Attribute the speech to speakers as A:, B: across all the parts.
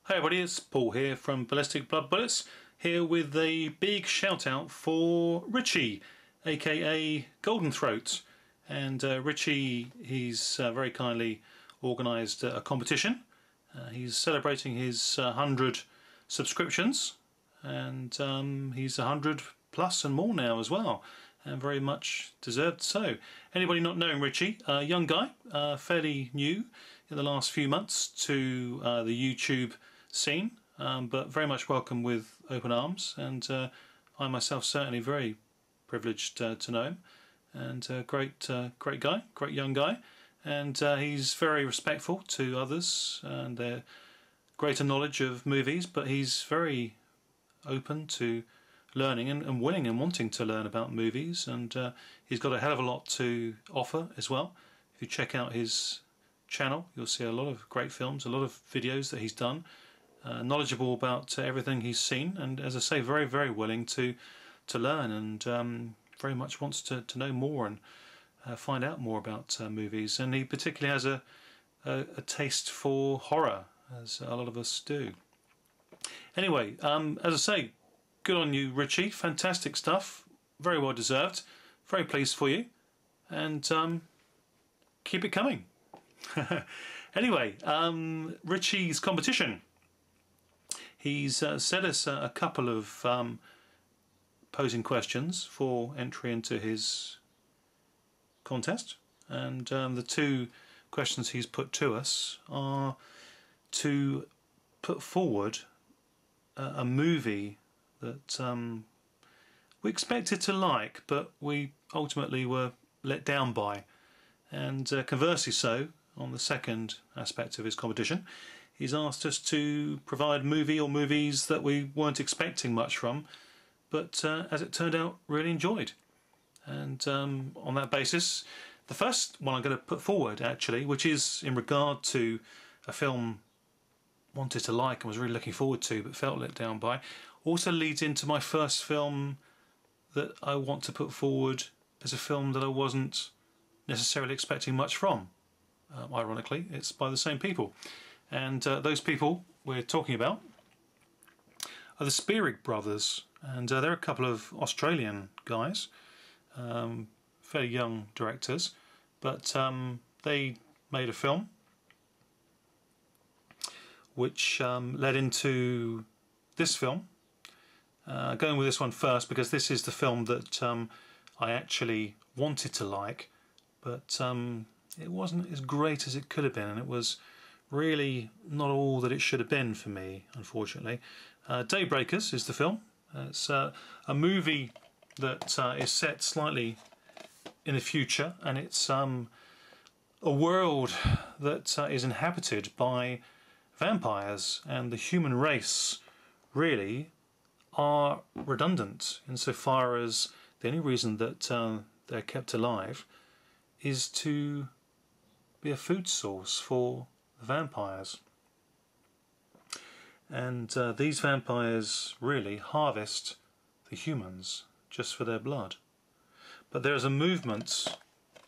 A: Hi everybody, it's Paul here from Ballistic Blood Bullets, here with a big shout out for Richie, aka Golden Throat. And Richie, he's very kindly organised a competition. He's celebrating his 100 subscriptions, and he's 100 plus and more now as well, and very much deserved so. Anybody not knowing Richie, a young guy, fairly new in the last few months to the YouTube scene, but very much welcome with open arms, and I myself certainly very privileged to know him, and great guy, great young guy, and he's very respectful to others and their greater knowledge of movies, but he's very open to learning and willing and wanting to learn about movies, and he's got a hell of a lot to offer as well. If you check out his channel, you'll see a lot of great films, a lot of videos that he's done, knowledgeable about everything he's seen, and as I say, very willing to learn, and very much wants to know more and find out more about movies. And he particularly has a taste for horror, as a lot of us do. Anyway, as I say, good on you, Richie. Fantastic stuff, very well deserved. Very pleased for you, and keep it coming. Anyway, Richie's competition. He's set us a couple of posing questions for entry into his contest, and the two questions he's put to us are to put forward a movie that we expected to like, but we ultimately were let down by, and conversely so on the second aspect of his competition. He's asked us to provide a movie or movies that we weren't expecting much from, but as it turned out, really enjoyed. And on that basis, the first one I'm going to put forward, actually, which is in regard to a film wanted to like and was really looking forward to but felt let down by, also leads into my first film that I want to put forward as a film that I wasn't necessarily expecting much from. Ironically, it's by the same people. And those people we're talking about are the Spearig brothers, and they're a couple of Australian guys, fairly young directors, but they made a film which led into this film. Going with this one first because this is the film that I actually wanted to like, but it wasn't as great as it could have been, and it was really not all that it should have been for me, unfortunately. Daybreakers is the film. It's a movie that is set slightly in the future, and it's a world that is inhabited by vampires, and the human race really are redundant insofar as the only reason that they're kept alive is to be a food source for vampires. And these vampires really harvest the humans just for their blood. But there is a movement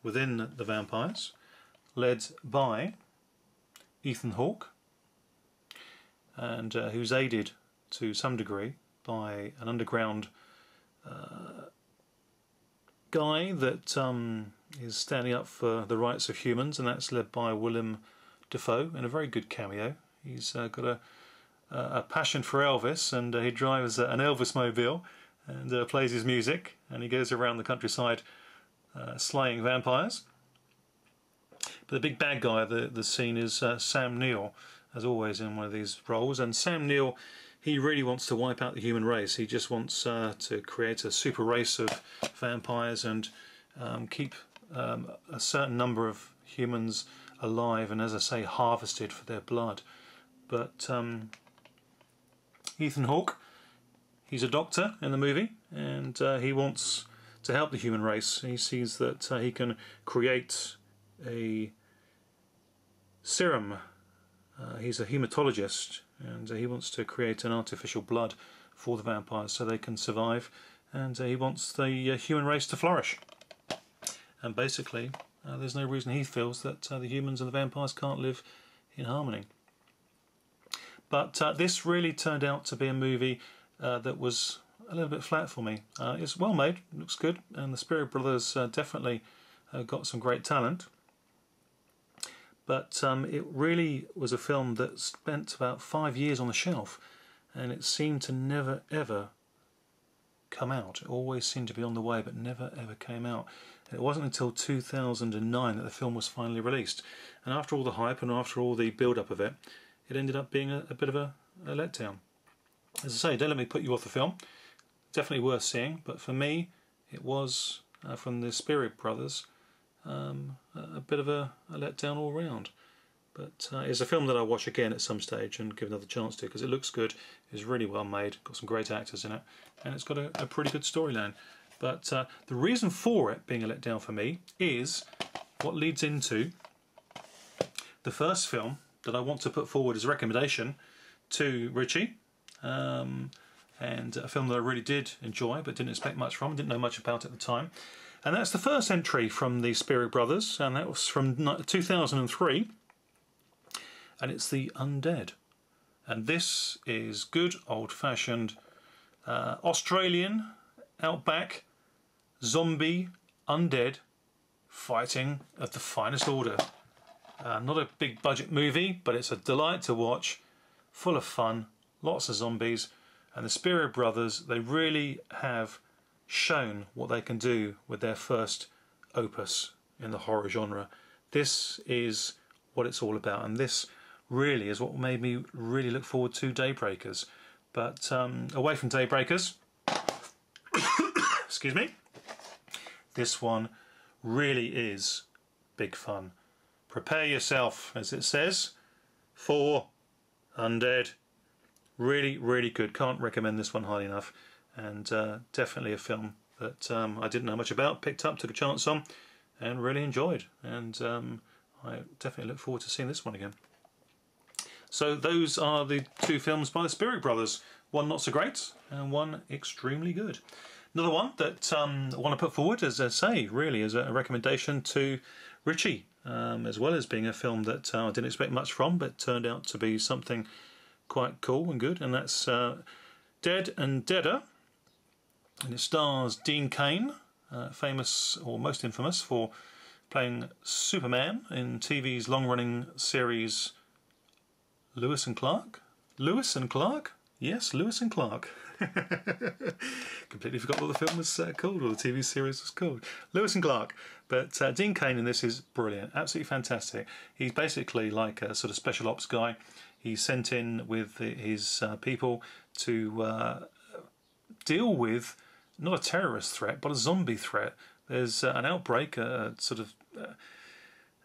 A: within the vampires led by Ethan Hawke, and who's aided to some degree by an underground guy that is standing up for the rights of humans, and that's led by Willem Dafoe in a very good cameo. He's got a passion for Elvis, and he drives an Elvis mobile and plays his music, and he goes around the countryside slaying vampires. But the big bad guy of the scene is Sam Neill, as always in one of these roles, and Sam Neill, he really wants to wipe out the human race. He just wants to create a super race of vampires and keep a certain number of humans alive, and as I say, harvested for their blood. But Ethan Hawke, he's a doctor in the movie, and he wants to help the human race. He sees that he can create a serum. He's a hematologist, and he wants to create an artificial blood for the vampires so they can survive, and he wants the human race to flourish. And basically there's no reason he feels that the humans and the vampires can't live in harmony. But this really turned out to be a movie that was a little bit flat for me. It's well made, looks good, and the Spirit Brothers definitely got some great talent. But it really was a film that spent about 5 years on the shelf, and it seemed to never ever come out. It always seemed to be on the way, but never ever came out. And it wasn't until 2009 that the film was finally released. And after all the hype and after all the build-up of it, it ended up being a bit of a letdown. As I say, don't let me put you off the film. Definitely worth seeing, but for me, it was, from the Spirit Brothers, a bit of a letdown all round. But it's a film that I'll watch again at some stage and give another chance to, because it looks good, it's really well made, got some great actors in it, and it's got a pretty good storyline. But the reason for it being a letdown for me is what leads into the first film that I want to put forward as a recommendation to Richie. And a film that I really did enjoy but didn't expect much from, didn't know much about at the time. And that's the first entry from the Spirit Brothers, and that was from 2003, and it's the Undead. And this is good old-fashioned Australian outback zombie undead fighting of the finest order. Not a big budget movie, but it's a delight to watch, full of fun, lots of zombies. And the Spirit Brothers, they really have shown what they can do with their first opus in the horror genre. This is what it's all about, and this really is what made me really look forward to Daybreakers. But away from Daybreakers, excuse me, this one really is big fun. Prepare yourself, as it says, for Undead. Really, really good. Can't recommend this one highly enough. And definitely a film that I didn't know much about, picked up, took a chance on, and really enjoyed. And I definitely look forward to seeing this one again. So those are the two films by the Spirit Brothers. One not so great, and one extremely good. Another one that I want to put forward, as I say, really as a recommendation to Richie, as well as being a film that I didn't expect much from, but turned out to be something quite cool and good, and that's Dead and Deader, and it stars Dean Cain, famous or most infamous for playing Superman in TV's long-running series Lewis and Clark. Lewis and Clark? Yes, Lewis and Clark. Completely forgot what the film was called, or the TV series was called. Lewis and Clark. But Dean Cain in this is brilliant, absolutely fantastic. He's basically like a sort of special ops guy. He's sent in with his people to deal with not a terrorist threat, but a zombie threat. There's an outbreak, a sort of an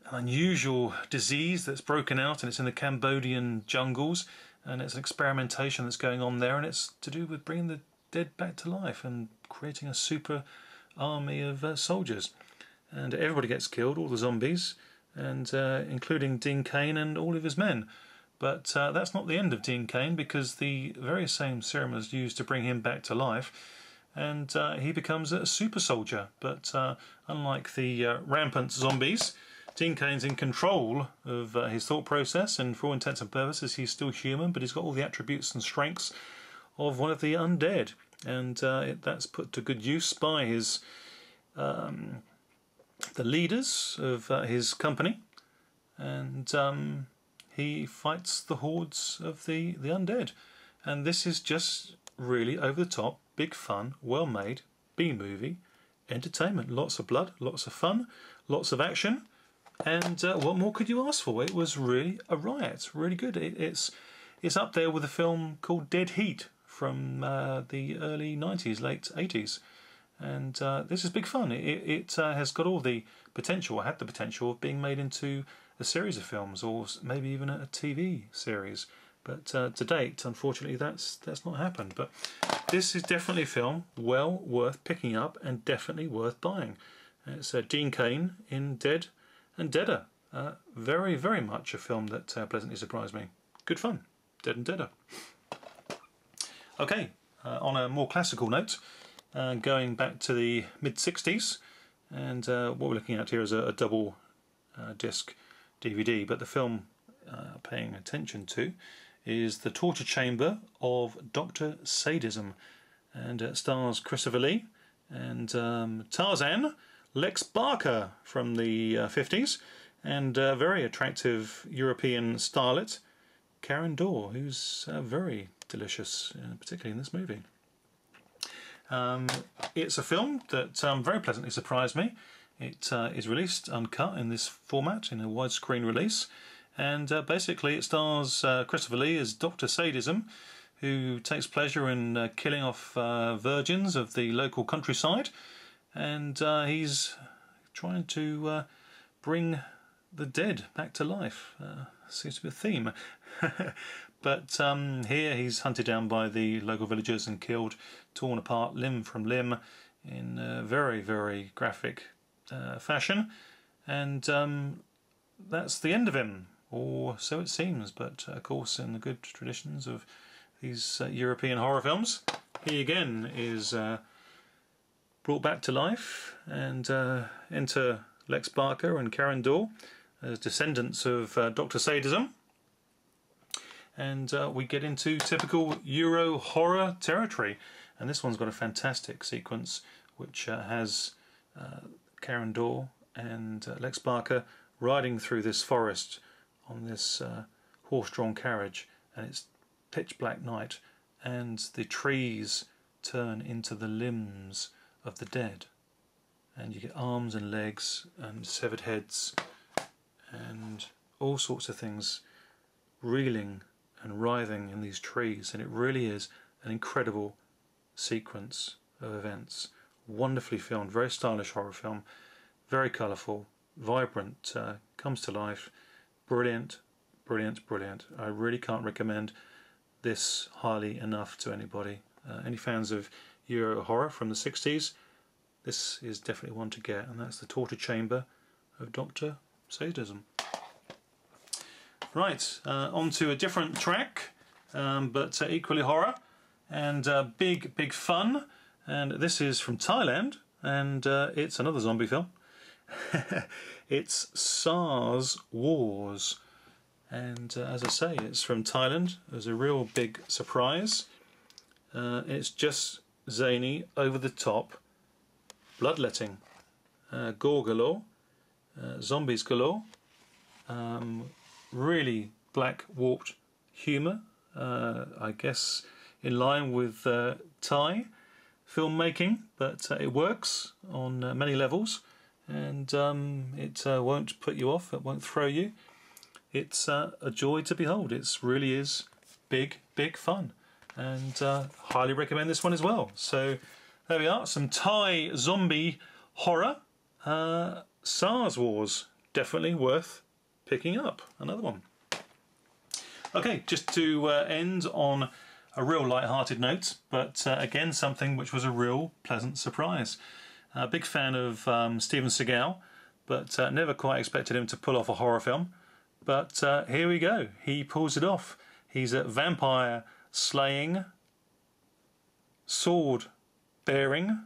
A: unusual disease that's broken out, and it's in the Cambodian jungles, and it's an experimentation that's going on there, and it's to do with bringing the dead back to life and creating a super army of soldiers. And everybody gets killed, all the zombies, and including Dean Cain and all of his men. But that's not the end of Dean Cain, because the very same serum is used to bring him back to life, and he becomes a super soldier. But unlike the rampant zombies, Dean Cain's in control of his thought process, and for all intents and purposes he's still human, but he's got all the attributes and strengths of one of the undead, and that's put to good use by his the leaders of his company, and he fights the hordes of the undead. And this is just really over the top, big fun, well made, B-movie, entertainment. Lots of blood, lots of fun, lots of action, and what more could you ask for? It was really a riot, really good. It's up there with a film called Dead Heat from the early 90s, late 80s. And this is big fun. It has got all the potential, had the potential of being made into a series of films, or maybe even a TV series. But to date, unfortunately, that's not happened. But this is definitely a film well worth picking up and definitely worth buying. It's Dean Cain in Dead and Deader. Very, very much a film that pleasantly surprised me. Good fun. Dead and Deader. Okay, on a more classical note, going back to the mid-60s, and what we're looking at here is a double disc DVD, but the film paying attention to is The Torture Chamber of Dr. Sadism, and it stars Christopher Lee and Tarzan, Lex Barker from the 50s, and a very attractive European starlet, Karen Dor, who's very delicious, particularly in this movie. It's a film that very pleasantly surprised me. It is released uncut in this format, in a widescreen release, and basically it stars Christopher Lee as Dr. Sadism, who takes pleasure in killing off virgins of the local countryside, and he's trying to bring the dead back to life. Seems to be a theme. But here he's hunted down by the local villagers and killed, torn apart limb from limb in a very, very graphic fashion, and that's the end of him, or so it seems. But of course, in the good traditions of these European horror films, he again is brought back to life, and enter Lex Barker and Karen Dor as descendants of Dr. Sadism, and we get into typical Euro horror territory. And this one's got a fantastic sequence which has Karen Dor and Lex Barker riding through this forest on this horse-drawn carriage, and it's pitch black night, and the trees turn into the limbs of the dead, and you get arms and legs and severed heads and all sorts of things reeling and writhing in these trees, and it really is an incredible sequence of events. Wonderfully filmed, very stylish horror film, very colourful, vibrant, comes to life, brilliant, brilliant, brilliant. I really can't recommend this highly enough to anybody. Any fans of Euro horror from the 60s, this is definitely one to get, and that's The Torture Chamber of Dr. Sadism. Right, on to a different track, but equally horror and big fun, and this is from Thailand, and it's another zombie film. It's SARS Wars, and as I say, it's from Thailand. It was a real big surprise. It's just zany, over the top, bloodletting, gore galore, zombies galore, really black warped humour, I guess in line with Thai filmmaking, but it works on many levels, and it won't put you off, it won't throw you. It's a joy to behold. It really is big fun, and highly recommend this one as well. So there we are, some Thai zombie horror. SARS Wars, definitely worth picking up. Another one. Okay, just to end on a real light-hearted note, but again something which was a real pleasant surprise. Big fan of Steven Seagal, but never quite expected him to pull off a horror film. But here we go, he pulls it off. He's a vampire slaying, sword bearing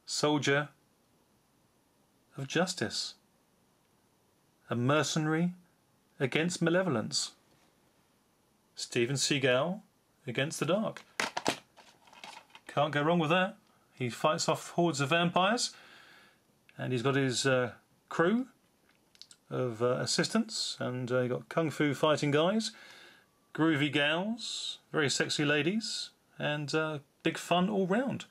A: soldier of justice. A mercenary against malevolence. Steven Seagal against the dark. Can't go wrong with that. He fights off hordes of vampires, and he's got his crew of assistants, and you got kung fu fighting guys, groovy gals, very sexy ladies, and big fun all round.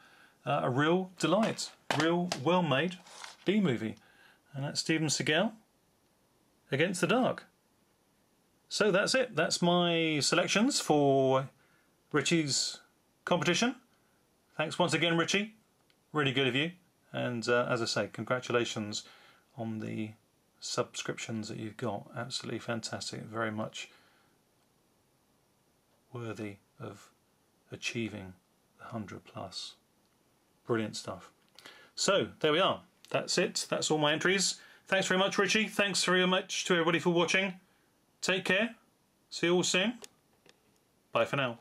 A: A real delight, real well-made B-movie, and that's Steven Seagal against the dark. So that's it. That's my selections for Richie's competition. Thanks once again, Richie. Really good of you. And as I say, congratulations on the subscriptions that you've got. Absolutely fantastic. Very much worthy of achieving the 100 plus. Brilliant stuff. So there we are. That's it. That's all my entries. Thanks very much, Richie. Thanks very much to everybody for watching. Take care. See you all soon. Bye for now.